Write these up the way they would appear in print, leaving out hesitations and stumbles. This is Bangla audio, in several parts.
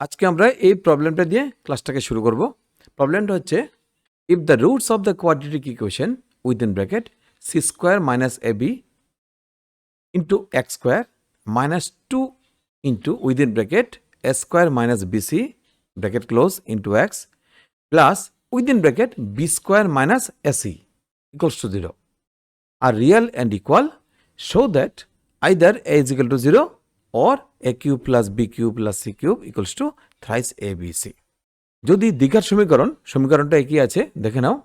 আজকে আমরা এই প্রবলেমটা দিয়ে ক্লাসটাকে শুরু করব। প্রবলেমটা হচ্ছে if the roots of the quadratic equation within bracket c square minus a b into x square minus 2 into within bracket a square minus bc bracket close into x plus within bracket b square minus ac equals to 0 are real and equal, show that either a is equal to 0 or a cube plus b cube plus c cube equals to thrice abc. যদি দ্বিঘাত সমীকরণটা একই আছে দেখে নাও,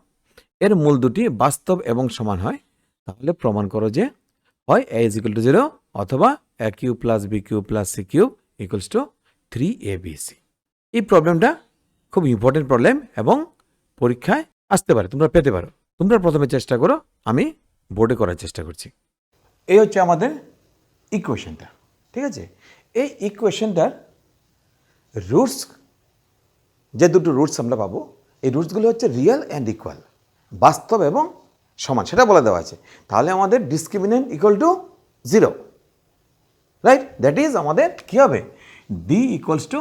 এর মূল দুটি বাস্তব এবং সমান হয়, তাহলে প্রমাণ করো যে হয় a is equal to 0 অথবা a cube plus b cube plus c cube equals to 3abc. এই প্রবলেমটা খুব ইম্পর্টেন্ট প্রবলেম এবং পরীক্ষায় আসতে পারে, তোমরা পেতে পারো। তোমরা প্রথমে চেষ্টা করো, আমি বোর্ডে করার চেষ্টা করছি। এই হচ্ছে আমাদের ইকুয়েশনটা, ঠিক আছে? এই ইকুয়েশনটার রুটস, যে দুটো রুটস আমরা পাবো, এই রুটসগুলো হচ্ছে রিয়েল অ্যান্ড ইকুয়াল, বাস্তব এবং সমান, সেটা বলে দেওয়া আছে। তাহলে আমাদের discriminant equal to 0, right? That is আমাদের কী হবে, ডি ইকুয়ালস টু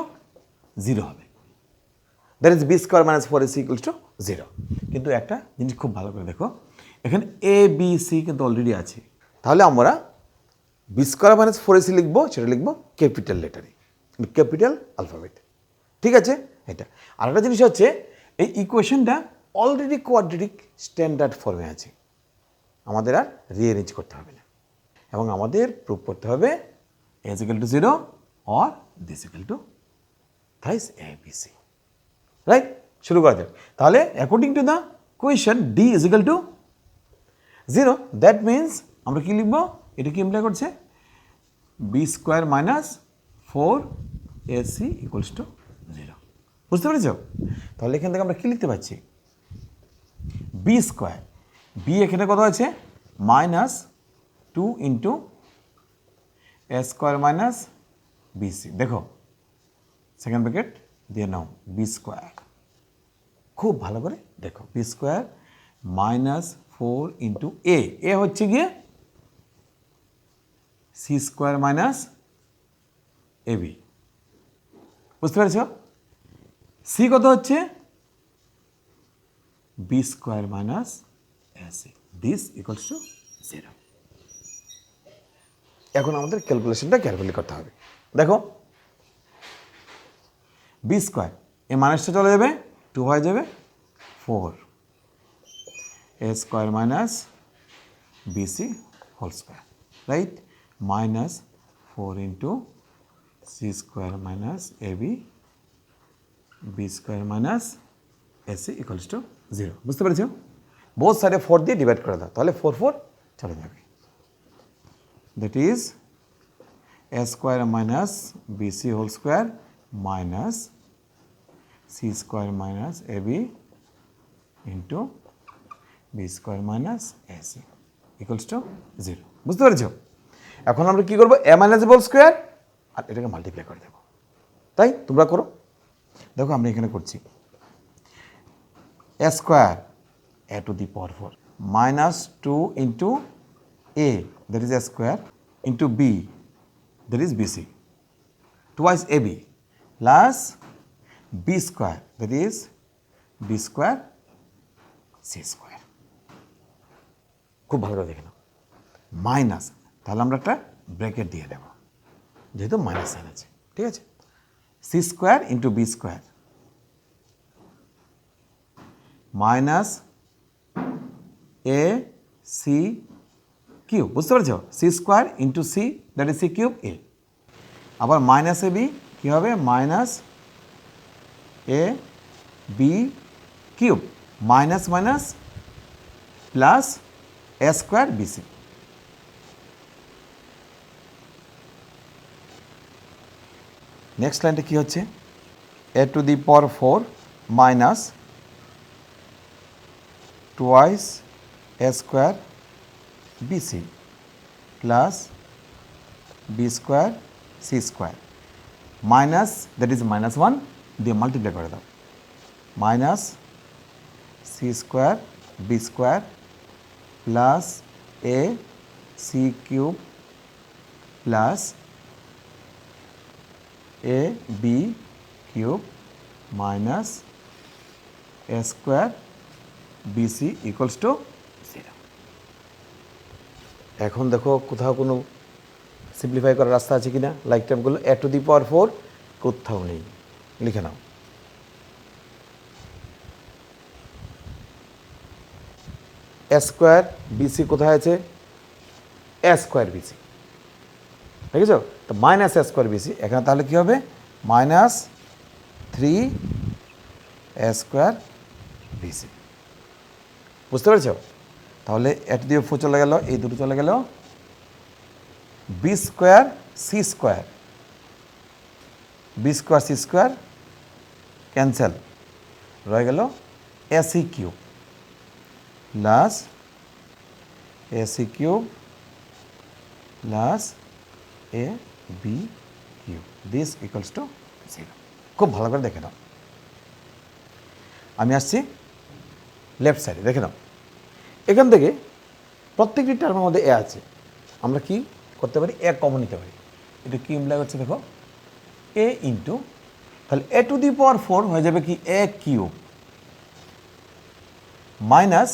0 হবে। That is b square minus 4ac equals to 0। কিন্তু একটা জিনিস খুব ভালো করে দেখো, এখানে এ বি সি কিন্তু অলরেডি আছে, তাহলে আমরা বি স্কোয়ার মাইনাস 4ac লিখবো, সেটা লিখবো ক্যাপিটাল লেটারে, ক্যাপিটাল অ্যালফাবেট, ঠিক আছে? এটা আর একটা জিনিস হচ্ছে, এই ইকুয়েশনটা অলরেডি কোয়াড্রেটিক স্ট্যান্ডার্ড ফর্মে আছে, আমাদের আর রিঅ্যারেঞ্জ করতে হবে না, এবং আমাদের প্রুভ করতে হবে a is equal to 0 or this is equal to thrice abc, right? শুরু করা যাক। তাহলে according to the equation d is equal to 0, that means আমরা কি লিখবো, এটা কি ইমপ্লাই করছে, b square minus 4ac equals to 0। বুঝতে পেরেছ? তাহলে এখান থেকে আমরা কি লিখতে পারছি, বি স্কোয়ার, বি এখানে কত আছে, minus 2 into a square minus bc. দেখো সেকেন্ড ব্র্যাকেট দিয়ে নাও, বি স্কোয়ার, খুব ভালো করে দেখো, b square minus 4 into a হচ্ছে গিয়ে c square minus a b. বুঝতে পেরেছ? সি কত হচ্ছে, b square minus ac, this equals to 0। এখন আমাদের ক্যালকুলেশনটা ক্যালকুলেট করতে হবে। দেখো বি স্কোয়ার, এ মাইনাসটা চলে যাবে, 2 হয়ে যাবে 4, a square minus bc whole square, right? Minus 4 into c square minus a b square minus ac equals to 0। বুঝতে পেরেছ? বোথ সাইডে 4 দিয়ে ডিভাইড করে দাও, তাহলে 4 চলে যাবে। That is a square minus bc whole square minus c square minus a b into b square minus ac equals to 0। বুঝতে পেরেছ? এখন আমরা কী করবো, এ মাইনাস হোল স্কোয়ার আর এটাকে মাল্টিপ্লাই করে দেবো, তাই? তোমরা করো। দেখো আমরা এখানে করছি a square a to the power 4 minus 2 into a, that is a square, into b, that is bc, twice a b, plus b square, that is b square c square. খুব ভালো করে দেখে নাও, মাইনাস, তাহলে আমরা একটা ব্র্যাকেট দিয়ে দেবো যেহেতু মাইনাস সাইন আছে, ঠিক আছে? C square into b square minus a c cube. বুঝতে পারছো? C square into c, that is c cube a, আবার মাইনাস এ বি কী হবে, minus a b cube, minus minus plus a square bc. Next লাইনটা কী হচ্ছে, a to the power 4 minus twice a square bc plus b square c square, minus, that is minus 1 দিয়ে মাল্টিপ্লাই করে দাও, minus c square b square plus a c cube plus a b cube minus a square bc equals to 0। এখন দেখো কোথাও কোনো সিম্পলিফাই করার রাস্তা আছে কিনা। Like টার্মগুলো A to the power 4 কোথাও নেই, লিখে নাও। এ স্কোয়ার বিসি কোথায় আছে? এ স্কোয়ার বিসি, দেখেছ তো, মাইনাস এ স্কোয়ার বিসি। এখানে তাহলে কী হবে? মাইনাস 3 এ স্কোয়ার বিসি। বুঝতে পেরেছ? তাহলে এ টু দি পাওয়ার 4 চলে গেল, এই দুটো চলে গেল, b square c square, b square c square cancel, রয়ে গেল ac cube plus ac cube plus a b cube, this equals to 0। খুব ভালো করে দেখে নাও। আমি আসছি লেফট সাইডে, দেখে নাও। এখান থেকে প্রত্যেকটি টার্মের মধ্যে এ আছে, আমরা কি করতে পারি? এ কমন নিতে পারি। এটা কি ইমপ্লাই হচ্ছে দেখো, এ ইন্টু, তাহলে এ টু দি পাওয়ার 4 হয়ে যাবে কি এ কিউব মাইনাস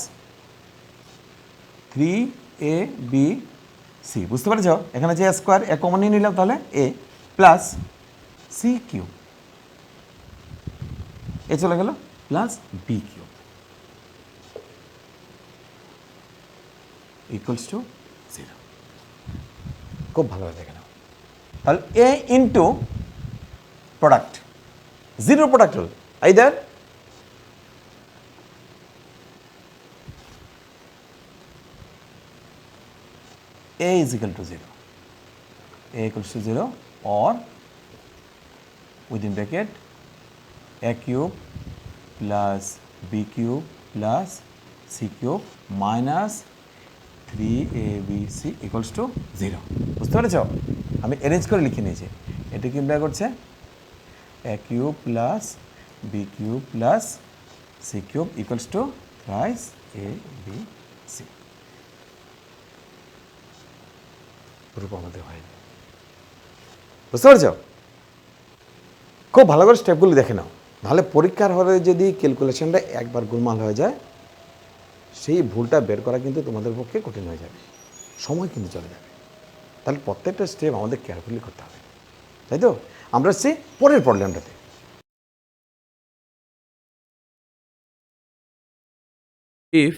3 এ বি সি। বুঝতে পেরেছ? এখানে যে স্কোয়ার এ কমন নিয়ে নিলাম, তাহলে a plus c cube, a চলে গেল, plus b cube equals to 0। খুব ভালোভাবে দেখে নাও। তাহলে এ ইন্টু প্রোডাক্ট, 0 প্রোডাক্ট হল either a is equal to 0, a equals to 0, or within bracket a cube plus b cube plus c cube minus 3abc equals to 0। বুঝতে পেরেছ? আমি অ্যারেঞ্জ করে লিখে নিয়েছি। এটা কি ইমপ্লাই করছে? a cube plus b cube plus c cube equals to thrice abc। রূপ আমাদের হয়নি। বুঝতে পারছ? খুব ভালো করে স্টেপগুলো দেখে নাও, নাহলে পরীক্ষার হলে যদি ক্যালকুলেশনটা একবার গোলমাল হয়ে যায়, সেই ভুলটা বের করা কিন্তু তোমাদের পক্ষে কঠিন হয়ে যাবে, সময় কিন্তু চলে যাবে। তাহলে প্রত্যেকটা স্টেপ আমাদের কেয়ারফুলি করতে হবে, তাই তো? আমরা আসছি পরের প্রবলেমটাতে। If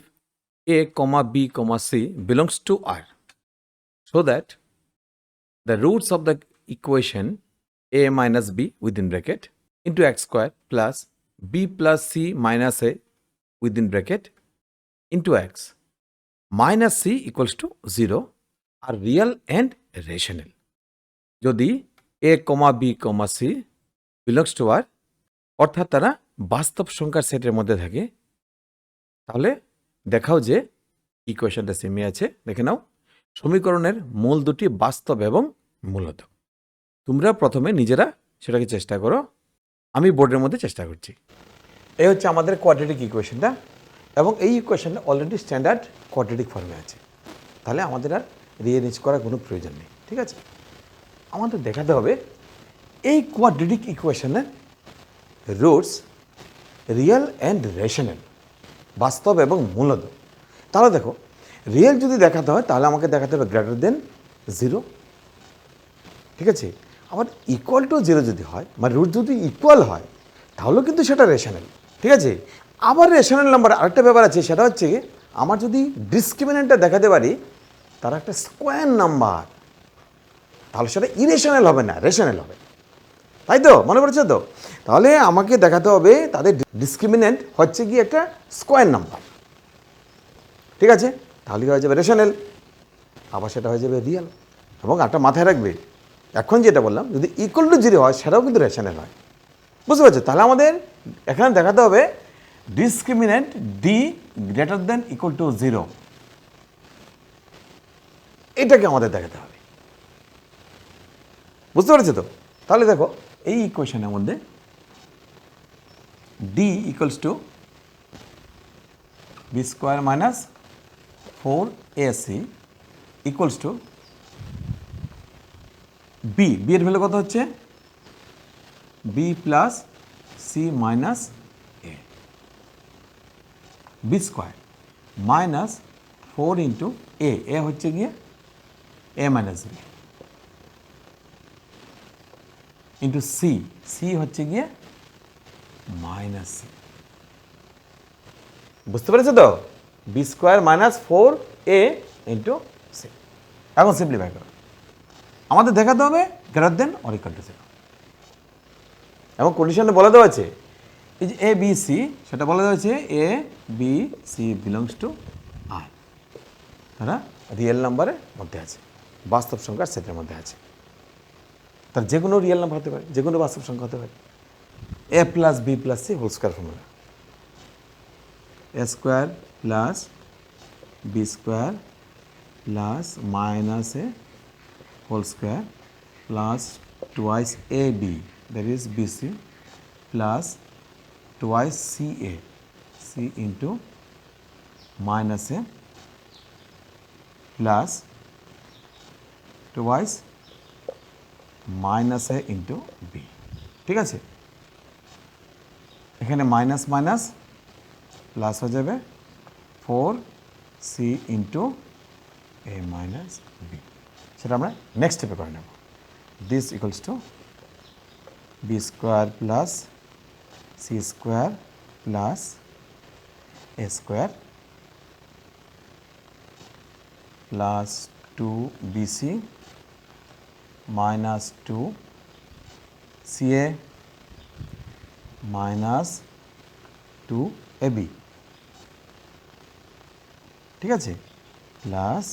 a, b, c belongs to R, so that the roots of the equation a minus b within bracket into x square plus b plus c minus a within bracket into x minus c equals to 0 are real and rational. যদি a, b, c belongs to R অর্থাৎ তারা বাস্তব সংখ্যার সেটের মধ্যে থাকে, তাহলে দেখাও যে ইকুয়েশনটা সেমই আছে। দেখে নাও, সমীকরণের মূল দুটি বাস্তব এবং মূলত। তোমরা প্রথমে নিজেরা সেটাকে চেষ্টা করো, আমি বোর্ডের মধ্যে চেষ্টা করছি। এই হচ্ছে আমাদের কোয়াড্রেটিক ইকুয়েশনটা, এবং এই ইকুয়েশনটা অলরেডি স্ট্যান্ডার্ড কোয়াড্রেটিক ফর্মে আছে, তাহলে আমাদের আর রিঅ্যারেঞ্জ করার কোনো প্রয়োজন নেই। ঠিক আছে? আমাদের দেখাতে হবে এই কোয়াড্রেটিক ইকুয়েশনের রুটস রিয়েল অ্যান্ড রেশনাল, বাস্তব এবং মূলত। তাহলে দেখো, রিয়েল যদি দেখাতে হয় তাহলে আমাকে দেখাতে হবে গ্রেটার দেন 0। ঠিক আছে? আবার ইকুয়াল টু 0 যদি হয়, মানে রুট যদি ইকুয়াল হয়, তাহলেও কিন্তু সেটা রেশনাল। ঠিক আছে? আবার রেশনাল নাম্বার আরেকটা ব্যাপার আছে, সেটা হচ্ছে আমার যদি ডিসক্রিমিনেন্টটা দেখাতে পারি তারা একটা স্কোয়ার নাম্বার, তাহলে সেটা ইরেশনাল হবে না, রেশনাল হবে। তাই তো? মনে পড়েছে তো? তাহলে আমাকে দেখাতে হবে তাদের ডিসক্রিমিনেন্ট হচ্ছে কি একটা স্কোয়ার নাম্বার। ঠিক আছে? তাহলে হয়ে যাবে রেশনাল, আবার সেটা হয়ে যাবে রিয়েল। এবং একটা মাথায় রাখবে, এখন যেটা বললাম, যদি ইকুয়াল টু 0 হয় সেটাও কিন্তু রেশনাল হয়। বুঝতে পারছো? তাহলে আমাদের এখানে দেখাতে হবে discriminant D greater than equal to 0, এটাকে আমাদের দেখাতে হবে। বুঝতে পারছো তো? তাহলে দেখো, এই ইকুয়েশনের মধ্যে d equals to b square minus 4ac equals to b, b এর ভ্যালু কত হচ্ছে? B plus c minus a, b square minus 4 into a হচ্ছে গিয়ে a minus b into c হচ্ছে গিয়ে মাইনাস সি। বুঝতে পেরেছো তো? B square minus 4a into c. এখন সিম্পলিফাই করো, আমাদের দেখাতে হবে greater than or equal to 0 এবং কন্ডিশনে বলে দেওয়া আছে এই যে এ বি সি, সেটা বলে দেওয়া আছে এ বি সি বিলংস টু আর, তারা রিয়েল নাম্বারের মধ্যে আছে, বাস্তব সংখ্যার সেটের মধ্যে আছে। তার যে কোনো রিয়েল নাম্বার হতে পারে, যে কোনো বাস্তব সংখ্যা হতে পারে। A plus b plus c whole square formula, a square plus b square plus minus a whole square plus twice a b that is b c plus twice c a c into minus a plus twice minus a into b. ঠিক আছে, এখানে মাইনাস মাইনাস প্লাস হয়ে যাবে 4c ইন্টু এ মাইনাস বি। সেটা আমরা নেক্সট স্টেপে করে নেব। This equals to b square plus c square plus a square plus 2bc minus 2ca minus 2ab। ঠিক আছে, plus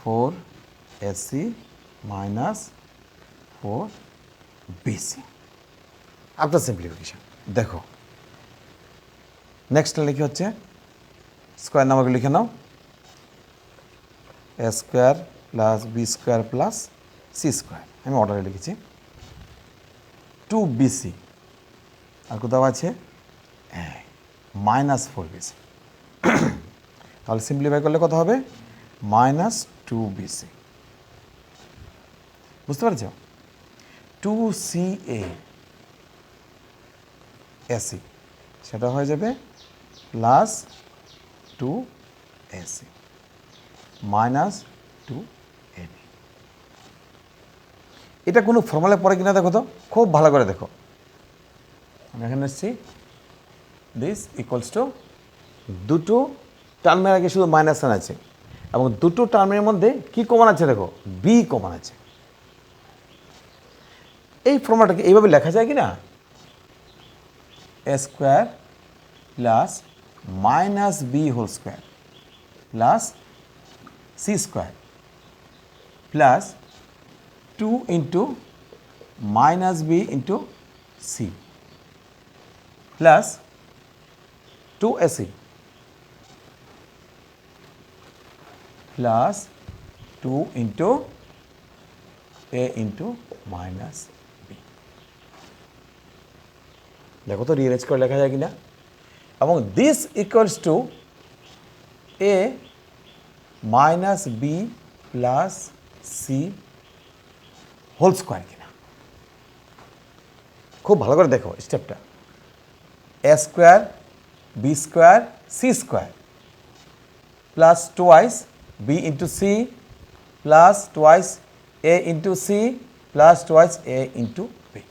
4ac minus 4bc। After simplification দেখো নেক্সট লিখে হচ্ছে স্কোয়ার নাম্বারগুলো লিখে নাও, a square plus b square plus c square, আমি অর্ডারে লিখেছি 2bc আর কোথাও আছে মাইনাস 4bc। তাহলে সিম্পলিফাই করলে কত হবে? Minus 2bc। বুঝতে পারছ? 2ca ac সেটা হয়ে যাবে প্লাস 2ac মাইনাস 2ab। এটা কোনো ফর্মুলা পড়ে কিনা দেখো তো, খুব ভালো করে দেখো। আমি এখানে এসেছি, দিস ইকুয়ালস টু দুটো টার্মের আগে শুধু মাইনাস সাইন আছে এবং দুটো টার্মের মধ্যে কি কমন আছে দেখো, বি কমন আছে। এই ফর্মুলাটাকে এইভাবে লেখা যায় কি না, a square plus minus b whole square plus c square plus 2 into minus b into c plus 2ac plus 2 into a into minus b. দেখো তো রিঅ্যারেঞ্জ করে লেখা যায় কিনা, এবং this equals to a minus b plus c whole square কিনা। খুব ভালো করে দেখো স্টেপটা, a square b square c square plus twice b into c plus twice a into c plus twice a into B.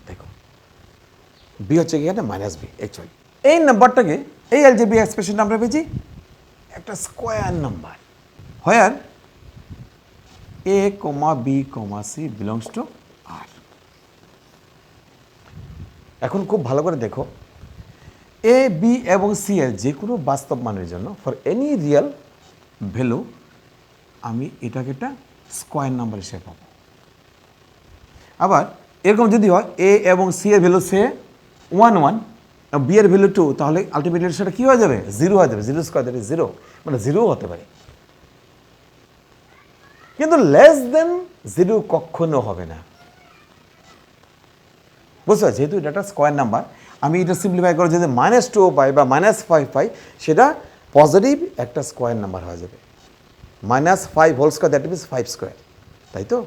দেখো বি হচ্ছে কি এখানে মাইনাস বি। অ্যাকচুয়ালি এই নাম্বারটাকে, এই এলজেবি এক্সপ্রেশনটা আমরা পেয়েছি একটা square number, where a comma b comma c belongs to R. এখন খুব ভালো করে দেখো, এ বি এবং সি এর যে কোনো বাস্তব মানের জন্য ফর এনি রিয়েল ভ্যালু আমি এটাকে একটা স্কোয়ার নাম্বার হিসেবে পাবো। আবার এরকম যদি হয় এ এবং সি এর ভ্যালু সে 1 1 বি এর ভ্যালু 2, তাহলে আলটিমেটলি সেটা কী হয়ে যাবে? 0 হয়ে যাবে। 0 স্কোয়ার দ্যাট ইজ 0, মানে 0 হতে পারে, কিন্তু লেস দেন 0 কখনো হবে না। বুঝতে পারছি? যেহেতু এটা একটা স্কোয়ার নাম্বার, আমি এটা সিম্পলিফাই করে যদি -2 পাই বা -5 পাই, সেটা পজিটিভ একটা স্কোয়ার নাম্বার হয়ে যাবে। -5 whole square that means 5 square, তাই তো?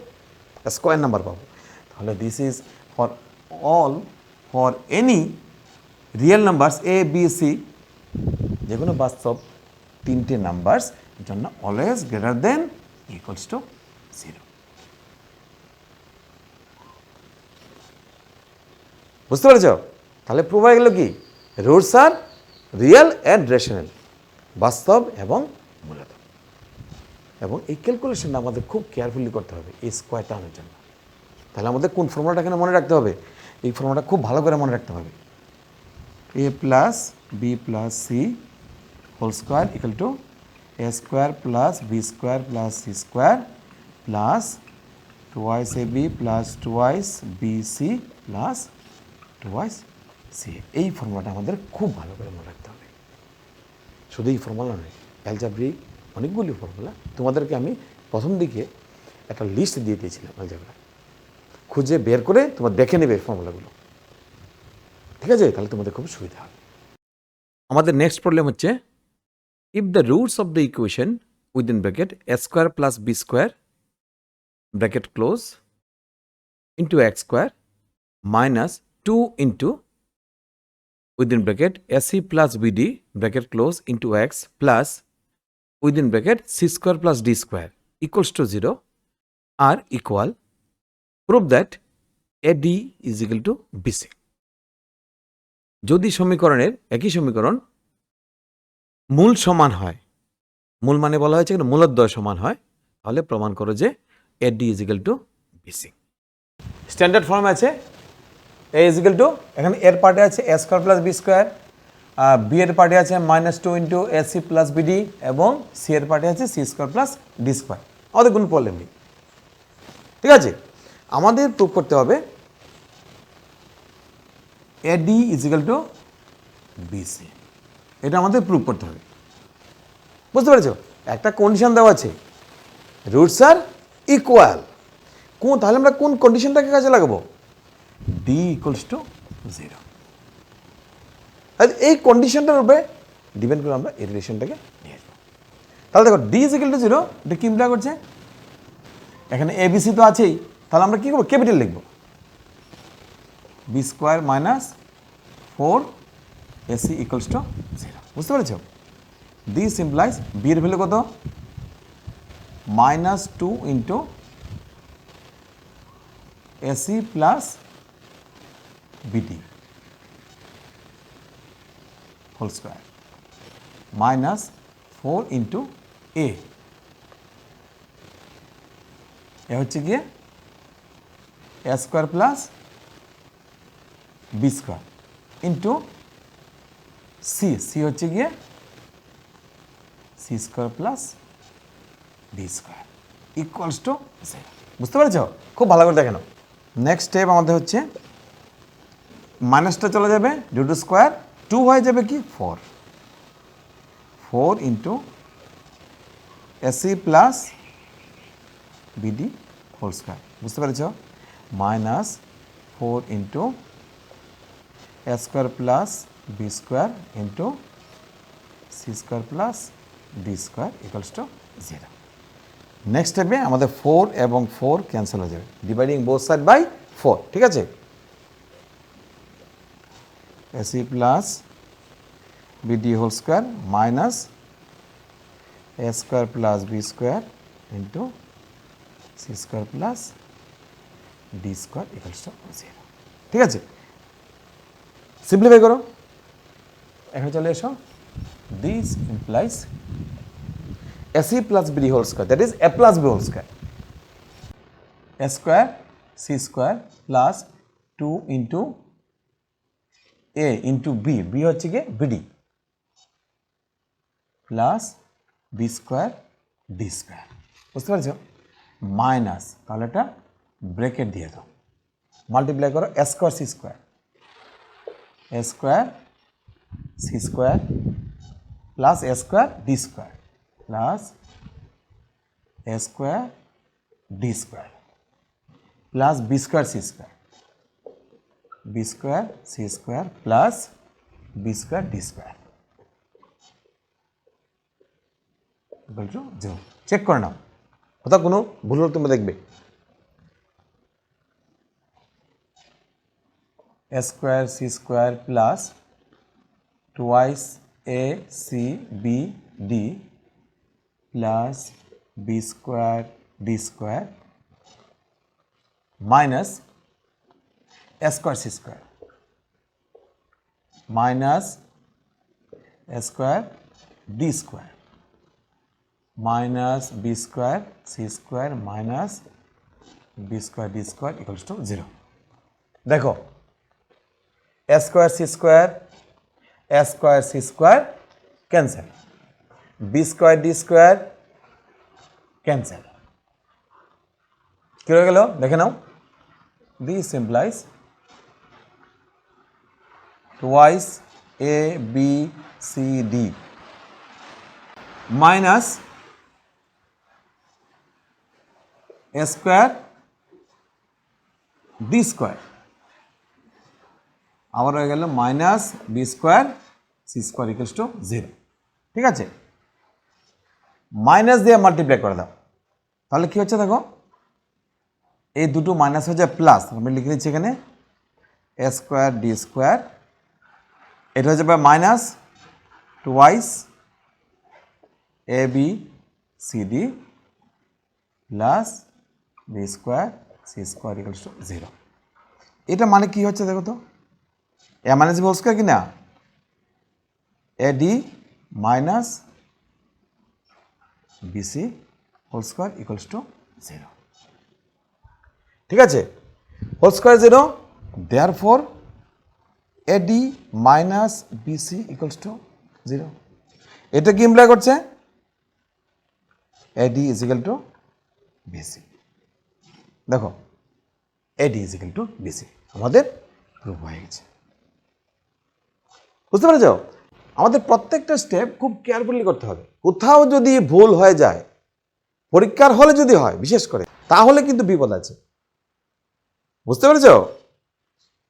স্কোয়ার নাম্বার পাবো। তাহলে this is for all for any real numbers a b c, যে কোনো বাস্তব তিনটে নাম্বারস জন্য always greater than equals to 0। বুঝতে পেরেছ? তাহলে প্রুভ হয়ে গেল কি, রুটস আর রিয়েল অ্যান্ড রেশনাল, বাস্তব এবং মূলত। এবং এই ক্যালকুলেশনটা আমাদের খুব কেয়ারফুলি করতে হবে এই স্কোয়ার টার্মের জন্য। তাহলে আমাদের কোন ফর্মুলাটা এখানে মনে রাখতে হবে? এই ফর্মুলাটা খুব ভালো করে মনে রাখতে হবে। a plus b plus c whole square equal to a square plus b square plus c square plus twice a b plus twice b c plus twice c. এই ফর্মুলাটা আমাদের খুব ভালো করে মনে রাখতে হবে। শুধু এই ফর্মুলা নয়, অ্যালজাব্রিক অনেকগুলি ফর্মুলা তোমাদেরকে আমি প্রথম দিকে একটা লিস্ট দিয়ে দিয়েছিলাম অ্যালজাব্রা, খুঁজে বের করে তোমরা দেখে নেবে ফর্মুলাগুলো, ঠিক আছে? তাহলে তোমাদের খুব সুবিধা হবে। আমাদের নেক্সট প্রবলেম হচ্ছে, if the roots of the equation within bracket a square plus b square bracket close into x square minus 2 into within bracket ac plus bd bracket close into x plus within bracket c square plus d square equals to 0 are equal, prove that ad is equal to bc. যদি সমীকরণের একই সমীকরণ মূল সমান হয়, মূল মানে বলা হয়েছে কিন্তু মূলদ্বয় সমান হয়, তাহলে প্রমাণ করো যে ad is equal to bc। Standard form আছে a is equal to, এখানে এর পার্টে আছে a square plus b square, b এর পার্টে আছে -2 ইন্টু এসি প্লাস বিডি এবং সি এর পার্টে আছে c square plus d square. আমাদের কোনো প্রবলেম নেই, ঠিক আছে? আমাদের প্রুভ করতে হবে AD is equal to bc, এটা আমাদের প্রুভ করতে হবে। বুঝতে পেরেছো? একটা কন্ডিশন দেওয়া আছে, রুটস আর ইকুয়াল। তাহলে আমরা কোন কন্ডিশনটাকে কাজে লাগাবো? D equals to 0। এই কন্ডিশনটার উপরে ডিপেন্ড করে আমরা এই রিলেশনটাকে নিয়ে আসবো। তাহলে দেখো ডি ইজ ইকুয়াল টু 0, এটা কি ইমপ্লাই করছে? এখানে এবিসি তো আছেই, তাহলে আমরা কি করবো? ক্যাপিটাল লিখবো, b square minus 4 ac equals to 0। বুঝতে পেরেছো? দিস ইমপ্লাইজ বি এর ভ্যালু কত? -2 ইন্টু এসি প্লাস বিটি হোল স্কোয়ার -4 ইন্টু এ হচ্ছে গিয়ে a square plus b square into c হচ্ছে গিয়ে c square plus d square equals to 0। বুঝতে পেরেছ? খুব ভালো করে দেখে নাও। নেক্সট স্টেপ আমাদের হচ্ছে মাইনাসটা চলে যাবে, রুট স্কোয়ার 2 হয়ে যাবে কি 4 into ac plus bd whole square. বুঝতে পেরেছ? -4 into a square plus b square into c square plus d square equals to 0। Next স্টেপে আমাদের 4 এবং 4 ক্যান্সেল হয়ে যাবে, ডিভাইডিং বোথ সাইড বাই 4, ঠিক আছে? Ac plus bd whole square minus a square plus b square into c square plus d square equals to 0, ঠিক আছে? সিম্পলিফাই করো, এখানে চলে এসো। This implies ac plus bd whole square, that is a plus b whole square, a square c square plus 2 into a into b হচ্ছে গিয়ে bd plus b square d square. বুঝতে পারছো? মাইনাস, তাহলে এটা ব্রেকেট দিয়ে দাও, মাল্টিপ্লাই করো a square c square, a square c square plus a square d square plus a square d square plus b square c square, b square c square plus b square d square equal to 0। চেক করে নাও, কোথাও কোনো ভুল হলে তোমরা দেখবে। a square c square plus twice a c b d plus b square d square minus a square c square minus a square d square minus b square c square minus b square d square equals to 0. देखो a square c square cancel, b square d square cancel. কি হয়ে গেল দেখে নাও, this implies twice a b c d minus a square d square আবার হয়ে গেল minus b square c square equals to 0। ঠিক আছে, মাইনাস দিয়ে মাল্টিপ্লাই করে দাও, তাহলে কি হচ্ছে দেখো, এই দুটো মাইনাস হয়ে যায় প্লাস, আমি লিখে নিচ্ছি এখানে এ স্কোয়ার ডি স্কোয়ার, এটা হয়ে যাবে minus twice a b c d plus b square c square equals to 0। এটা মানে কি হচ্ছে দেখো তো, a minus b whole square কি না, a d minus bc whole square equals to 0। ঠিক আছে, whole square 0, therefore a d minus bc equals to 0। এটা কি ইমপ্লাই করছে, a d is equal to bc. দেখো a d is equal to BC আমাদের প্রুফ হয়ে গেছে। বুঝতে পেরেছ, আমাদের প্রত্যেকটা স্টেপ খুব কেয়ারফুলি করতে হবে। কোথাও যদি ভুল হয়ে যায়, পরীক্ষার হলে যদি হয় বিশেষ করে, তাহলে কিন্তু বিপদ আছে। বুঝতে পেরেছ,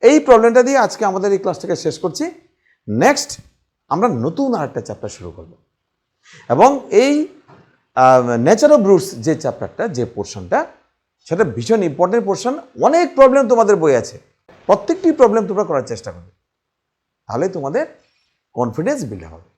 এই প্রবলেমটা দিয়ে আজকে আমাদের এই ক্লাসটাকে শেষ করছি। নেক্সট আমরা নতুন আরেকটা চ্যাপ্টার শুরু করব, এবং এই নেচার অফ রুটস যে চ্যাপ্টারটা, যে পোর্শনটা, সেটা ভীষণ ইম্পর্টেন্ট পোর্শন। অনেক প্রবলেম তোমাদের বই আছে, প্রত্যেকটি প্রবলেম তোমরা করার চেষ্টা করবে, তাহলে তোমাদের কনফিডেন্স বিল্ড হবে।